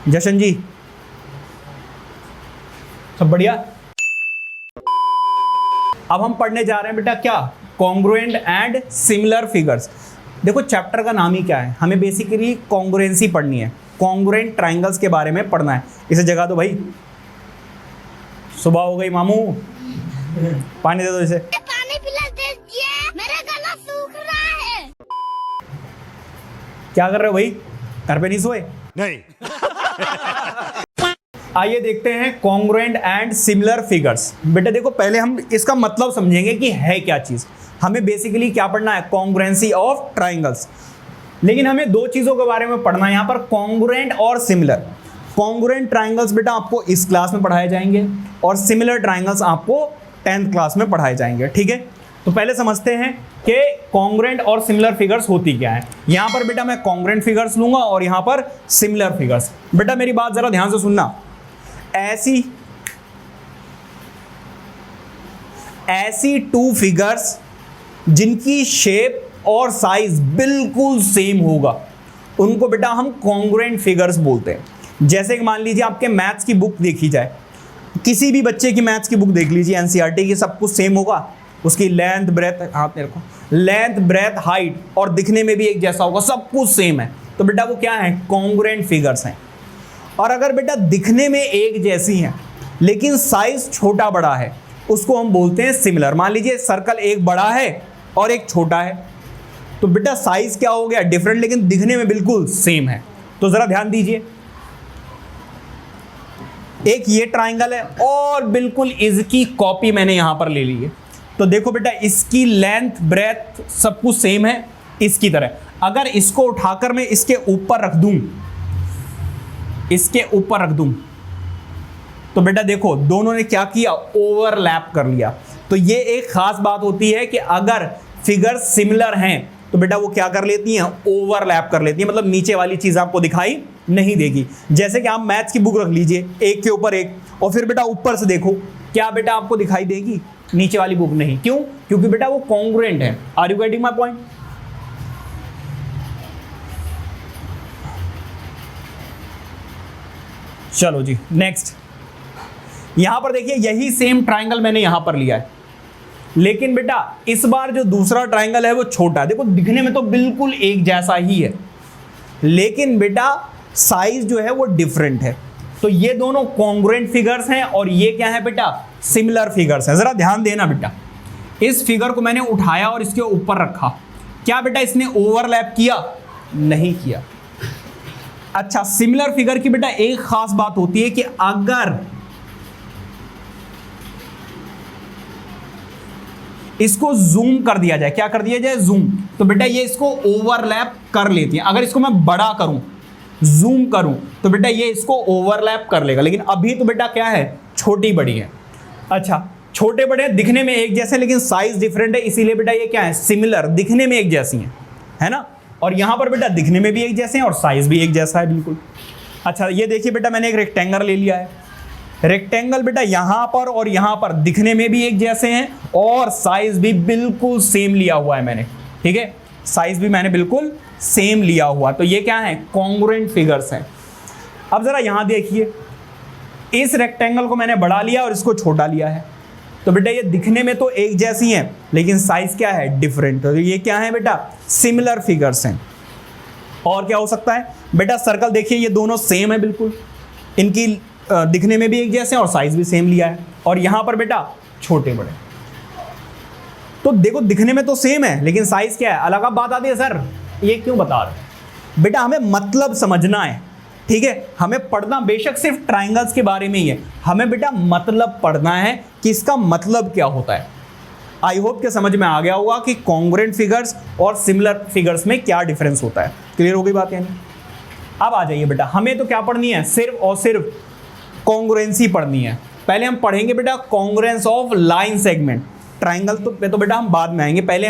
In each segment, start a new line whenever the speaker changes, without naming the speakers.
जशन जी सब बढ़िया। अब हम पढ़ने जा रहे हैं बेटा क्या, कॉन्ग्रुएंट एंड सिमिलर फिगर्स। देखो चैप्टर का नाम ही क्या है, हमें बेसिकली कॉन्ग्रुएंसी पढ़नी है, कॉन्ग्रुएंट ट्रायंगल्स के बारे में पढ़ना है। इसे जगा दो भाई, सुबह हो गई मामू, पानी दे दो इसे।
पानी पिला दीजिए, मेरा गला सूख रहा है।
क्या कर रहे हो भाई, घर पे नहीं सोए?
नहीं।
आइए देखते हैं कॉन्ग्रुएंट एंड सिमिलर फिगर्स। बेटा देखो पहले हम इसका मतलब समझेंगे कि है क्या चीज। हमें बेसिकली क्या पढ़ना है, कॉन्ग्रुएंसी ऑफ ट्रायंगल्स। लेकिन हमें दो चीजों के बारे में पढ़ना है यहाँ पर, कॉन्ग्रुएंट और सिमिलर। कॉन्ग्रुएंट ट्रायंगल्स बेटा आपको इस क्लास में पढ़ाए जाएंगे और सिमिलर ट्रायंगल्स आपको 10th क्लास में पढ़ाए जाएंगे, ठीक है। तो पहले समझते हैं कि कॉन्ग्रुएंट और सिमिलर फिगर्स होती क्या है। यहां पर बेटा मैं कॉन्ग्रुएंट फिगर्स लूंगा और यहां पर सिमिलर फिगर्स। बेटा मेरी बात जरा ध्यान से सुनना, ऐसी टू फिगर्स जिनकी शेप और साइज बिल्कुल सेम होगा उनको बेटा हम कॉन्ग्रुएंट फिगर्स बोलते हैं। जैसे कि मान लीजिए आपके मैथ्स की बुक देखी जाए, किसी भी बच्चे की मैथ्स की बुक देख लीजिए, एनसीईआरटी की, सब कुछ सेम होगा। उसकी लेंथ ब्रेथ, हाथ मेरे को, लेंथ ब्रेथ हाइट और दिखने में भी एक जैसा होगा, सब कुछ सेम है, तो बेटा वो क्या है, कॉन्ग्रुएंट फिगर्स हैं। और अगर बेटा दिखने में एक जैसी हैं लेकिन साइज छोटा बड़ा है, उसको हम बोलते हैं सिमिलर। मान लीजिए सर्कल एक बड़ा है और एक छोटा है, तो बेटा साइज क्या हो गया, डिफरेंट, लेकिन दिखने में बिल्कुल सेम है। तो जरा ध्यान दीजिए, एक ये ट्राइंगल है और बिल्कुल इसकी कॉपी मैंने यहां पर ले ली है। तो देखो बेटा इसकी लेंथ ब्रेथ सब कुछ सेम है इसकी तरह। अगर इसको उठाकर मैं इसके ऊपर रख दूं, तो बेटा देखो दोनों ने क्या किया, ओवरलैप कर लिया। तो ये एक खास बात होती है कि अगर फिगर सिमिलर हैं तो बेटा वो क्या कर लेती हैं, ओवरलैप कर लेती हैं, मतलब नीचे वाली चीज आपको दिखाई नहीं देगी। जैसे कि आप मैथ्स की बुक रख लीजिए एक के ऊपर एक, और फिर बेटा ऊपर से देखो, क्या बेटा आपको दिखाई देगी, नीचे वाली बुक नहीं। क्यों? क्योंकि बेटा वो कॉन्ग्रुएंट है। Are you getting my point? चलो जी नेक्स्ट, यहां पर देखिए यही सेम ट्राइंगल मैंने यहां पर लिया है, लेकिन बेटा इस बार जो दूसरा ट्राइंगल है वो छोटा है। देखो दिखने में तो बिल्कुल एक जैसा ही है, लेकिन बेटा साइज जो है वो डिफरेंट है। तो ये दोनों कॉन्ग्रुएंट फिगर्स हैं और ये क्या है बेटा, सिमिलर फिगर्स हैं। जरा ध्यान देना बेटा, इस फिगर को मैंने उठाया और इसके ऊपर रखा, क्या बेटा इसने ओवरलैप किया? नहीं किया। अच्छा, सिमिलर फिगर की बेटा एक खास बात होती है कि अगर इसको जूम कर दिया जाए, क्या कर दिया जाए, जूम, तो बेटा ये इसको ओवरलैप कर लेती है। अगर इसको मैं बड़ा करूं, जूम करूं, तो बेटा ये इसको ओवरलैप कर लेगा। लेकिन अभी तो बेटा क्या है, छोटी बड़ी है। अच्छा, छोटे बड़े दिखने में एक जैसे लेकिन साइज डिफरेंट है, इसीलिए बेटा ये क्या है, सिमिलर, दिखने में एक जैसी है ना। और यहां पर बेटा दिखने में भी एक जैसे हैं और साइज भी एक जैसा है बिल्कुल। अच्छा ये देखिए बेटा मैंने एक रेक्टेंगल ले लिया है। रेक्टेंगल बेटा यहां पर और यहां पर दिखने में भी एक जैसे हैं और साइज भी बिल्कुल सेम लिया हुआ है मैंने, ठीक है, साइज भी मैंने बिल्कुल सेम लिया हुआ। तो ये क्या है, कॉन्ग्रुएंट फिगर्स हैं। अब जरा यहां देखिए, इस रेक्टेंगल को मैंने बड़ा लिया और इसको छोटा लिया है, तो बेटा ये दिखने में तो एक जैसी हैं लेकिन साइज क्या है, डिफरेंट। तो ये क्या है बेटा, सिमिलर फिगर्स हैं। और क्या हो सकता है बेटा, सर्कल देखिए ये दोनों सेम है बिल्कुल, इनकी दिखने में भी एक जैसे हैं और साइज भी सेम लिया है। और यहां पर बेटा छोटे बड़े, तो देखो दिखने में तो सेम है लेकिन साइज क्या है अलग। अब बात आती है सर ये क्यों बता रहे, बेटा हमें मतलब समझना है, ठीक है। हमें पढ़ना बेशक सिर्फ ट्राइंगल्स के बारे में ही है, हमें बेटा मतलब पढ़ना है कि इसका मतलब क्या होता है। आई होप के समझ में आ गया होगा कि कॉन्ग्रुएंट फिगर्स और सिमिलर फिगर्स में क्या डिफरेंस होता है। क्लियर हो गई बात यानी? अब आ जाइए बेटा, हमें तो क्या पढ़नी है, सिर्फ और सिर्फ कॉन्ग्रुएंसी पढ़नी है। पहले हम पढ़ेंगे बेटा congruence of line segment. Triangle तो बेटा हम बाद में आएंगे, पहले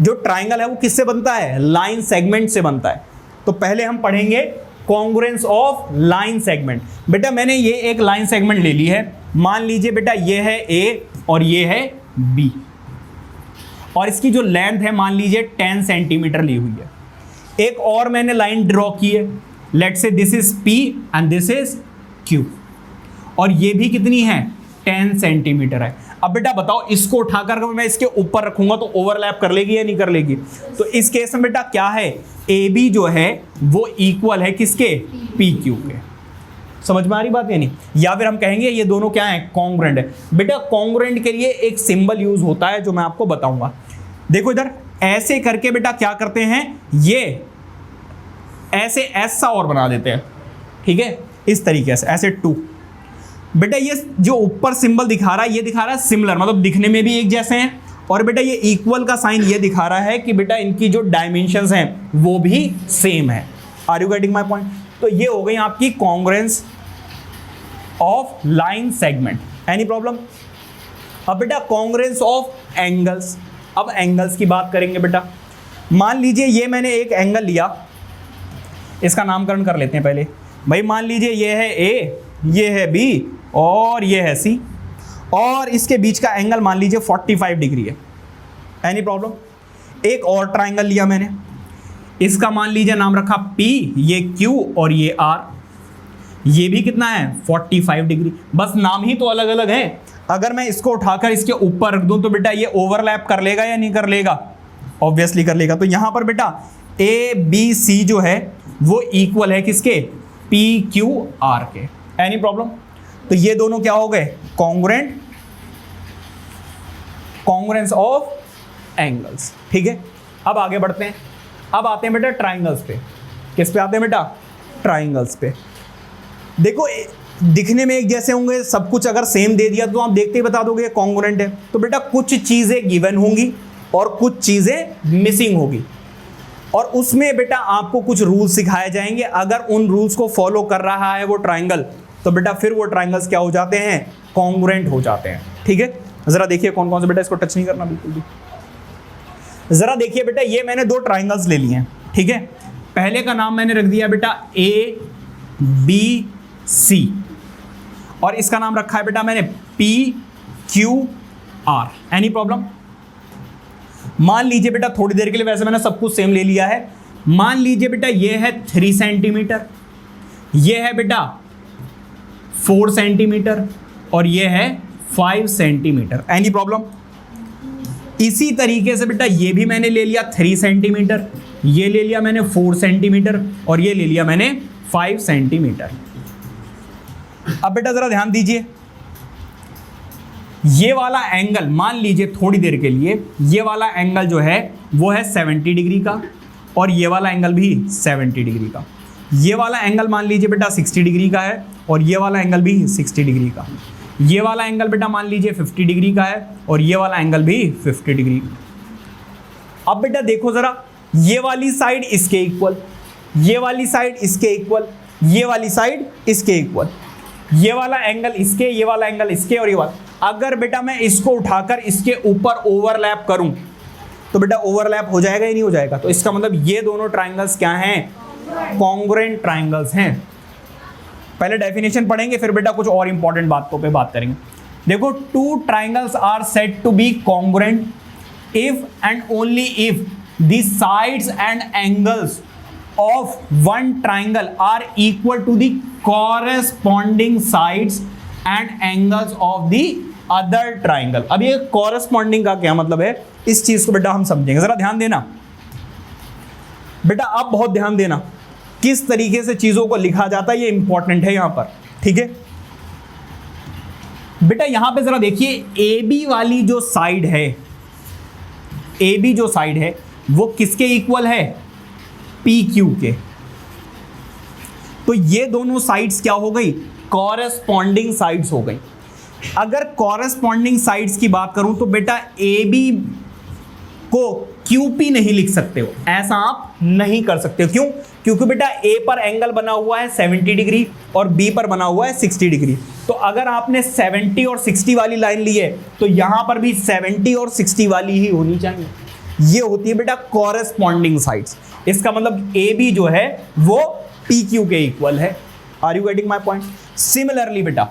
जो ट्राइंगल है वो किससे बनता है, लाइन सेगमेंट से बनता है। तो पहले हम पढ़ेंगे कॉन्ग्रुएंस ऑफ लाइन सेगमेंट। बेटा मैंने ये एक लाइन सेगमेंट ले ली है, मान लीजिए बेटा ये है ए और ये है बी, और इसकी जो लेंथ है मान लीजिए 10 सेंटीमीटर ली हुई है। एक और मैंने लाइन ड्रॉ की है, लेट से this is P and this is Q, और ये भी कितनी है 10 सेंटीमीटर है। अब बेटा बताओ इसको उठाकर अगर मैं इसके ऊपर रखूंगा तो ओवरलैप कर लेगी या नहीं कर लेगी? तो इस केस में बेटा क्या है, AB जो है वो इक्वल है किसके, PQ के। समझ में आ रही बात या नहीं? या फिर हम कहेंगे ये दोनों क्या है, कॉन्ग्रुएंट है। बेटा कॉन्ग्रुएंट के लिए एक सिंबल यूज होता है जो मैं आपको बताऊंगा। देखो इधर ऐसे करके बेटा क्या करते हैं, ये ऐसे ऐसा और बना देते हैं, ठीक है, इस तरीके से ऐसे 2। बेटा ये जो ऊपर सिंबल दिखा रहा है ये दिखा रहा है सिमिलर, मतलब दिखने में भी एक जैसे हैं, और बेटा ये इक्वल का साइन ये दिखा रहा है कि बेटा इनकी जो डायमेंशंस हैं वो भी सेम है। Are you getting my point? तो ये हो गई आपकी congruence of line segment. Any problem? अब बेटा कॉन्ग्रुएंस ऑफ एंगल्स, अब एंगल्स की बात करेंगे बेटा। मान लीजिए ये मैंने एक एंगल लिया, इसका नामकरण कर लेते हैं पहले। भाई मान लीजिए ये है A, ये है B और ये है C, और इसके बीच का एंगल मान लीजिए 45 डिग्री है। Any problem? एक और ट्राइंगल लिया मैंने, इसका मान लीजिए नाम रखा P, ये Q और ये R, ये भी कितना है 45 डिग्री, बस नाम ही तो अलग अलग है। अगर मैं इसको उठाकर इसके ऊपर रख दूं तो बेटा ये ओवरलैप कर लेगा या नहीं कर लेगा? ऑब्वियसली कर लेगा। तो यहां पर बेटा ABC जो है वो इक्वल है किसके, PQR के। Any problem? तो ये दोनों क्या हो गए, कॉन्ग्रुएंट, कॉन्ग्रुएंस ऑफ एंगल्स, ठीक है। अब आगे बढ़ते हैं, अब आते हैं बेटा ट्राइंगल्स पे। किस पे आते हैं बेटा, ट्राइंगल्स पे। देखो दिखने में एक जैसे होंगे, सब कुछ अगर सेम दे दिया तो आप देखते ही बता दोगे कॉन्ग्रुएंट है। तो बेटा कुछ चीजें गिवन होंगी और कुछ चीजें मिसिंग होगी, और उसमें बेटा आपको कुछ रूल्स सिखाए जाएंगे। अगर उन रूल्स को फॉलो कर रहा है वो ट्राइंगल, तो बेटा फिर वो ट्राइंगल्स क्या हो जाते हैं, कॉन्ग्रुएंट हो जाते हैं, ठीक है। जरा देखिए कौन कौन से, बेटा इसको टच नहीं करना बिल्कुल भी। जरा देखिए बेटा ये मैंने 2 ट्राइंगल्स ले लिए हैं, ठीक है। पहले का नाम मैंने रख दिया बेटा ABC, और इसका नाम रखा है बेटा मैंने PQR। Any problem? मान लीजिए बेटा थोड़ी देर के लिए, वैसे मैंने सब कुछ सेम ले लिया है, मान लीजिए बेटा ये है 3 सेंटीमीटर, ये है बेटा 4 सेंटीमीटर और ये है 5 सेंटीमीटर। Any problem? इसी तरीके से बेटा ये भी मैंने ले लिया 3 सेंटीमीटर, ये ले लिया मैंने 4 सेंटीमीटर और ये ले लिया मैंने 5 सेंटीमीटर। अब बेटा जरा ध्यान दीजिए, ये वाला एंगल मान लीजिए थोड़ी देर के लिए, ये वाला एंगल जो है वो है 70 डिग्री का, और ये वाला एंगल भी 70 डिग्री का। ये वाला एंगल मान लीजिए बेटा 60 डिग्री का है, और ये वाला एंगल भी 60 डिग्री का। ये वाला एंगल बेटा मान लीजिए 50 डिग्री का है, और ये वाला एंगल भी 50 डिग्री। अब बेटा देखो जरा, ये वाली साइड इसके इक्वल, ये वाली साइड इसके इक्वल, ये वाली साइड इसके इक्वल, ये वाला एंगल इसके, ये वाला एंगल इसके, और ये वाला। अगर बेटा मैं इसको उठाकर इसके ऊपर ओवरलैप करूं तो बेटा ओवरलैप हो जाएगा या नहीं हो जाएगा? तो इसका मतलब ये दोनों ट्राइंगल्स क्या हैं, कॉन्ग्रुएंट ट्राइंगल्स हैं। पहले डेफिनेशन पढ़ेंगे, फिर बेटा कुछ और इंपॉर्टेंट बातों पे बात करेंगे। देखो, 2 triangles are said to be congruent if and only if the sides and angles of one triangle are equal to the corresponding sides and angles of the other triangle। अब ये corresponding का क्या मतलब है, इस चीज को बेटा हम समझेंगे। जरा ध्यान देना बेटा, आप बहुत ध्यान देना किस तरीके से चीजों को लिखा जाता है, ये इंपॉर्टेंट है यहां पर, ठीक है। बेटा यहां पे जरा देखिए, AB वाली जो साइड है, AB जो साइड है वो किसके इक्वल है, PQ के। तो ये दोनों साइड्स क्या हो गई, कॉरेस्पॉन्डिंग साइड्स हो गई। अगर कॉरेस्पॉन्डिंग साइड्स की बात करूं तो बेटा AB को QP नहीं लिख सकते हो, ऐसा आप नहीं कर सकते हो। क्यों? क्योंकि बेटा A पर एंगल बना हुआ है 70 डिग्री और B पर बना हुआ है 60 डिग्री। तो अगर आपने 70 और 60 वाली लाइन ली है तो यहां पर भी 70 और 60 वाली ही होनी चाहिए। ये होती है बेटा कॉरेस्पॉन्डिंग साइड्स। इसका मतलब AB जो है वो PQ के इक्वल है। Are you getting my point? Similarly बेटा,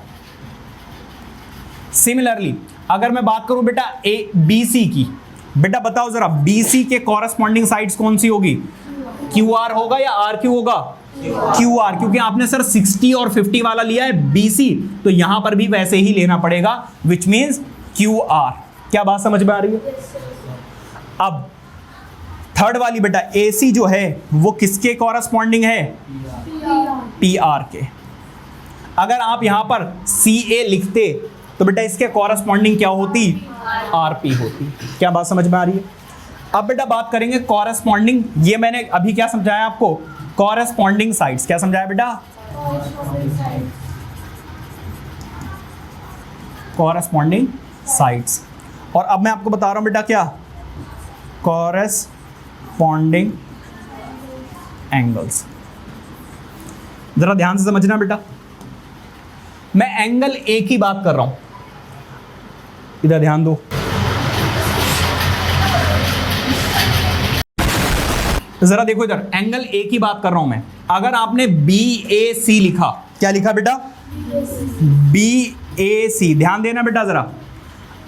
सिमिलरली अगर मैं बात करूं बेटा BC की, बेटा बताओ जरा BC के कॉरेस्पॉन्डिंग साइड्स कौन सी होगी, QR होगा या RQ होगा? क्यू आर, क्योंकि आपने सर 60 और 50 वाला लिया है BC, तो यहां पर भी वैसे ही लेना पड़ेगा, विच मीन्स क्यू आर। क्या बात समझ में आ रही है? अब थर्ड वाली बेटा AC जो है वो किसके कॉरस्पॉन्डिंग है? PR के। अगर आप यहां पर CA लिखते तो बेटा इसके कॉरस्पॉन्डिंग क्या होती? RP होती। क्या बात समझ में आ रही है? अब बेटा बात करेंगे कॉरस्पॉन्डिंग, ये मैंने अभी क्या समझाया आपको? Corresponding sides. क्या समझाया बेटा? Corresponding sides. और अब मैं आपको बता रहा हूं बेटा क्या? Corresponding angles. जरा ध्यान से समझना बेटा, मैं एंगल A की बात कर रहा हूं, इधर ध्यान दो। जरा देखो इधर, एंगल A की बात कर रहा हूं मैं। अगर आपने BAC लिखा, क्या लिखा बेटा? BAC। ध्यान देना बेटा जरा,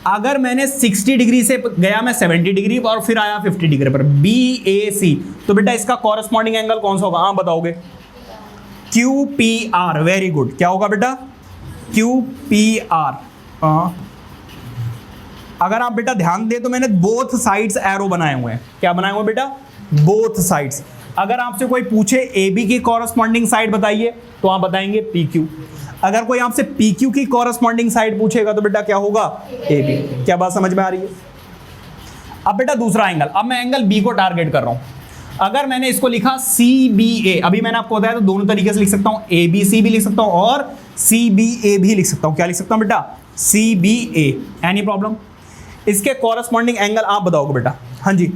अगर मैंने 60 डिग्री से गया मैं 70 डिग्री और फिर आया 50 डिग्री पर, BAC, तो बेटा इसका कॉरस्पॉन्डिंग एंगल कौन सा होगा? हाँ बताओगे? QPR। Very good. क्या होगा बेटा? QPR। अगर आप बेटा ध्यान दे तो मैंने बोथ साइड्स एरो बनाए हुए हैं। क्या बनाए हुए बेटा? Both sides. अगर आपसे कोई पूछे AB की कॉरस्पॉन्डिंग साइड बताइए तो आप बताएंगे PQ। अगर कोई आपसे PQ की कॉरस्पॉन्डिंग साइड पूछेगा तो बेटा क्या होगा? AB। क्या बात समझ में आ रही है? अब बेटा दूसरा एंगल, अब मैं एंगल B को टारगेट कर रहा हूं। अगर मैंने इसको लिखा CBA, अभी मैंने आपको बताया तो दोनों तरीके से लिख सकता हूं, ABC भी लिख सकता हूं और CBA भी लिख सकता हूं। क्या लिख सकता हूं बेटा? CBA। Any problem? इसके कॉरस्पॉन्डिंग एंगल आप बताओगे बेटा? हाँ जी,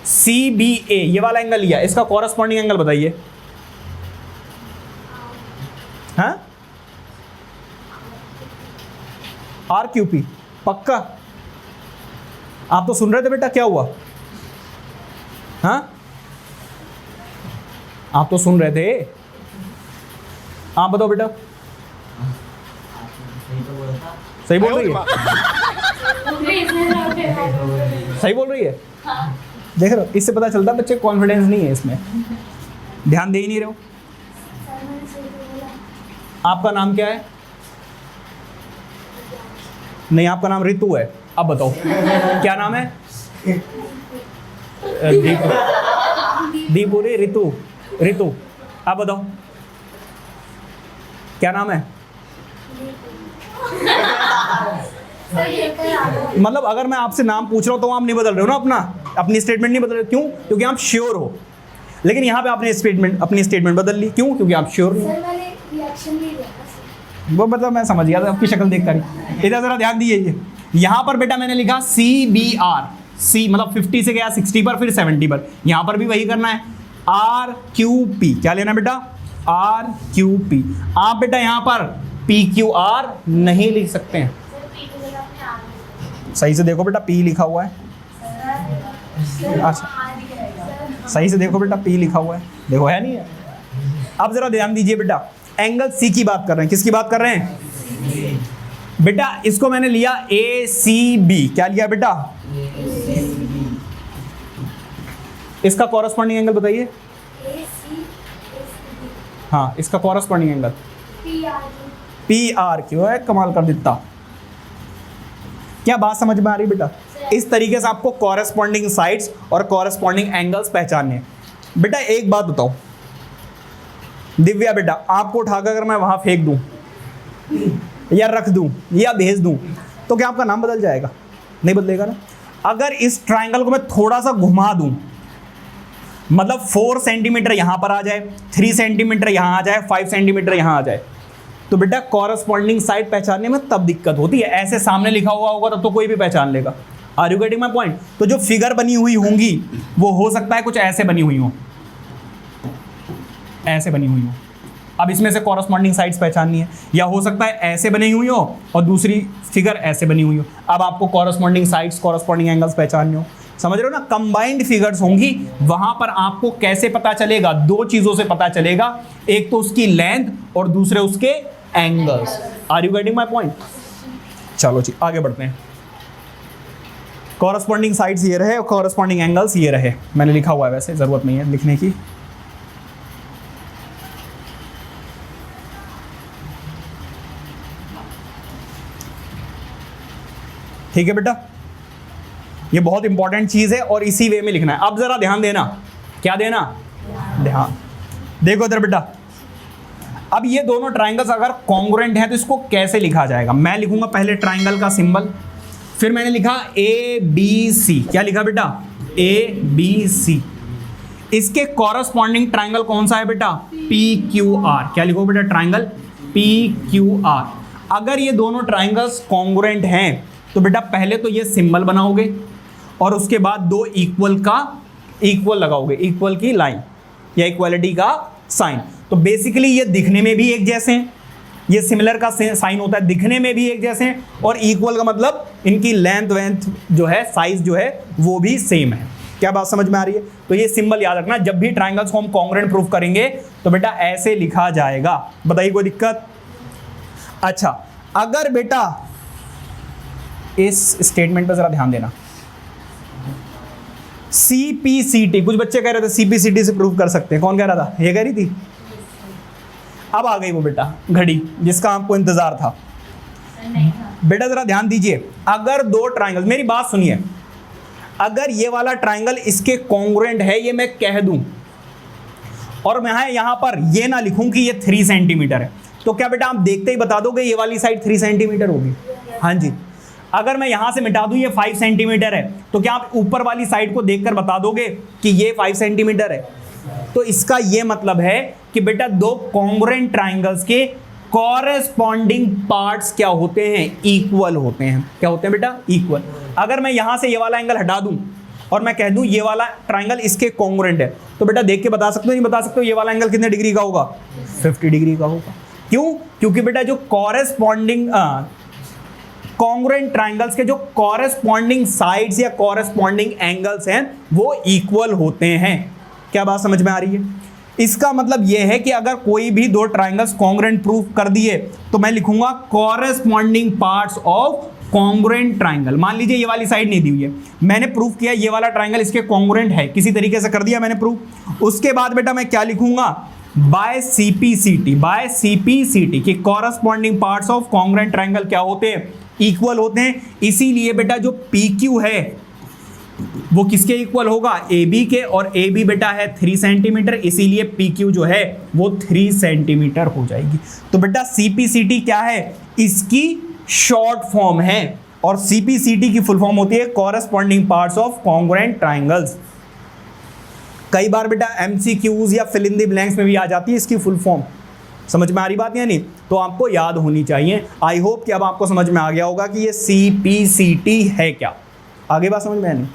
CBA ये वाला एंगल लिया, इसका कॉरस्पॉन्डिंग एंगल बताइए। हाँ, RQP। पक्का? आप तो सुन रहे थे बेटा, क्या हुआ? हाँ, आप तो सुन रहे थे। आप बताओ बेटा। सही बोल रही है? सही बोल रही है? देख रहे हो, इससे पता चलता है बच्चे कॉन्फिडेंस नहीं है इसमें, ध्यान दे ही नहीं रहे हो। आपका नाम क्या है? नहीं, आपका नाम रितु है। अब बताओ क्या नाम है? दीपुरी। रितु। रितु, आप बताओ क्या नाम है? मतलब अगर मैं आपसे नाम पूछ रहा हूं तो आप नहीं बदल रहे हो ना अपना, अपनी स्टेटमेंट नहीं बदल रहे। क्यों? क्योंकि आप श्योर हो। लेकिन यहां पे आपने अपनी स्टेटमेंट बदल ली। क्यों? क्योंकि आप श्योर नहीं।
सर मैंने रिएक्शन नहीं दिया।
वो मतलब मैं समझ गया था आपकी शक्ल देखकर ही। इधर जरा ध्यान दीजिए, यहां पर बेटा मैंने लिखा CBR। C मतलब 50 से गया 60 पर, फिर 70 पर। यहां पर भी वही करना है। RQP। क्या लेना बेटा? RQP। आप बेटा यहां पर PQR नहीं लिख सकते हैं। सही से देखो बेटा, P लिखा हुआ है। अच्छा, सही से देखो बेटा, P लिखा हुआ है। देखो, है नहीं है? अब जरा ध्यान दीजिए बेटा, एंगल C की बात कर रहे हैं। किसकी बात कर रहे हैं बेटा? इसको मैंने लिया ACB। क्या लिया बेटा? इसका कॉरस्पॉन्डिंग एंगल बताइए। हाँ, इसका कॉरस्पॉन्डिंग एंगल PR क्यों है? कमाल कर देता। क्या बात समझ में आ रही बेटा? इस तरीके से आपको कॉरस्पॉन्डिंग साइड्स और कॉरस्पॉन्डिंग एंगल्स पहचानने हैं। बेटा एक बात बताओ दिव्या बेटा, आपको उठाकर अगर मैं वहां फेंक दूं या रख दूं या भेज दूं तो क्या आपका नाम बदल जाएगा? नहीं बदलेगा ना। अगर इस ट्राइंगल को मैं थोड़ा सा घुमा दूं, मतलब 4 सेंटीमीटर यहां पर आ जाए, 3 सेंटीमीटर यहां आ जाए, 5 सेंटीमीटर यहां आ जाए, तो बेटा कॉरस्पॉन्डिंग साइड पहचानने में तब दिक्कत होती है। ऐसे सामने लिखा हुआ होगा तब तो कोई भी पहचान लेगा। Are you getting my point? तो जो फिगर बनी हुई होंगी वो हो सकता है कुछ ऐसे बनी हुई हो, ऐसे बनी हुई हो। अब इसमें से कॉरस्पॉन्डिंग साइड्स पहचाननी है, या हो सकता है ऐसे बनी हुई हो और दूसरी फिगर ऐसे बनी हुई हो। अब आपको कॉरस्पॉन्डिंग साइड्स, कॉरस्पॉन्डिंग एंगल्स पहचानने हो, समझ रहे हो ना? कंबाइंड फिगर्स होंगी, वहां पर आपको कैसे पता चलेगा? 2 चीजों से पता चलेगा, एक तो उसकी लेंथ और दूसरे उसके angles. Are you getting my point? चलो जी आगे बढ़ते हैं। कॉरस्पॉन्डिंग साइड्स ये रहे और कॉरस्पॉन्डिंग एंगल्स ये रहे। मैंने लिखा हुआ है, वैसे जरूरत नहीं है लिखने की। ठीक है बेटा, ये बहुत इंपॉर्टेंट चीज है और इसी वे में लिखना है। अब जरा ध्यान देना, क्या देना, ध्यान। देखो इधर बेटा, अब ये दोनों ट्राइंगल्स अगर कॉन्ग्रुएंट हैं तो इसको कैसे लिखा जाएगा। मैं लिखूंगा पहले ट्राइंगल का सिंबल, फिर मैंने लिखा ए बी सी। क्या लिखा बेटा, ए बी सी। इसके कॉरस्पॉन्डिंग ट्राइंगल कौन सा है बेटा, पी क्यू आर। क्या लिखो बेटा, ट्राइंगल पी क्यू आर। अगर ये दोनों ट्राइंगल्स कॉन्ग्रुएंट हैं तो बेटा पहले तो ये सिंबल बनाओगे और उसके बाद दो इक्वल का इक्वल लगाओगे, इक्वल की लाइन या इक्वलिटी का साइन। तो बेसिकली ये दिखने में भी एक जैसे हैं, ये सिमिलर का साइन होता है, दिखने में भी एक जैसे हैं, और इक्वल का मतलब इनकी लेंथ वेंथ जो है, साइज जो है वो भी सेम है। क्या बात समझ में आ रही है। तो ये सिंबल याद रखना, जब भी ट्राइंगल्स को हम कॉन्ग्रुएंट प्रूफ करेंगे तो बेटा ऐसे लिखा जाएगा। बताइए कोई दिक्कत। अच्छा, अगर बेटा इस स्टेटमेंट पर जरा ध्यान देना, CPCT, कुछ बच्चे कह रहे थे CPCT से प्रूव कर सकते हैं। कौन कह रहा था, ये कह रही थी। अब आ गई वो बेटा घड़ी जिसका आपको इंतजार था। बेटा जरा ध्यान दीजिए, अगर दो ट्राइंगल, मेरी बात सुनिए, अगर ये वाला ट्राइंगल इसके कॉन्ग्रुएंट है, ये मैं कह दूं और मैं यहां पर ये ना लिखूं कि ये 3 सेंटीमीटर है, तो क्या बेटा आप देखते ही बता दोगे ये वाली साइड 3 सेंटीमीटर होगी। हाँ जी। अगर मैं यहां से मिटा दूं ये 5 सेंटीमीटर है, तो क्या आप ऊपर वाली साइड को देखकर बता दोगे कि ये 5 सेंटीमीटर है। तो इसका ये मतलब है कि बेटा दो कॉन्ग्रुएंट ट्राइंगल्स के कॉरेस्पॉन्डिंग पार्ट्स क्या होते हैं, इक्वल होते हैं। क्या होते हैं बेटा, इक्वल। अगर मैं यहां से ये वाला एंगल हटा दूं और मैं कह दूं ये वाला ट्राइंगल इसके कॉन्ग्रुएंट है, तो बेटा देख के बता सकते हो, नहीं बता सकते हो ये वाला एंगल कितने डिग्री का होगा, 50 डिग्री का होगा। क्यों, क्योंकि बेटा जो कॉरेस्पॉन्डिंग कॉन्ग्रुएंट ट्राइंगल्स के जो कॉरेस्पॉन्डिंग साइड्स या कॉरेस्पॉन्डिंग एंगल्स हैं वो इक्वल होते हैं। क्या बात समझ में आ रही है। इसका मतलब यह है कि अगर कोई भी दो ट्राइंगल्स कॉन्ग्रुएंट प्रूफ कर दिए तो मैं लिखूंगा corresponding parts of congruent triangle. मान लीजिए ये वाली साइड नहीं दी हुई है, मैंने प्रूफ किया ये वाला ट्राइंगल इसके कॉन्ग्रुएंट है, किसी तरीके से कर दिया मैंने प्रूफ। उसके बाद बेटा मैं क्या लिखूंगा, बाय CPCT, बाय CPCT कि corresponding parts of congruent triangle क्या होते हैं, इक्वल होते हैं। इसीलिए बेटा जो PQ है वो किसके इक्वल होगा, AB के, और AB बेटा है 3 सेंटीमीटर, इसीलिए PQ जो है वो 3 सेंटीमीटर हो जाएगी। तो बेटा CPCT क्या है, इसकी शॉर्ट फॉर्म है, और CPCT की फुल फॉर्म होती है corresponding parts of congruent triangles. कई बार बेटा MCQs या फिल इन द ब्लैंक्स में भी आ जाती है इसकी फुल फॉर्म। समझ में आ रही बात या नहीं, तो आपको याद होनी चाहिए। आई होप कि अब आपको समझ में आ गया होगा कि ये CPCT है क्या। आगे बात समझ में आ नहीं।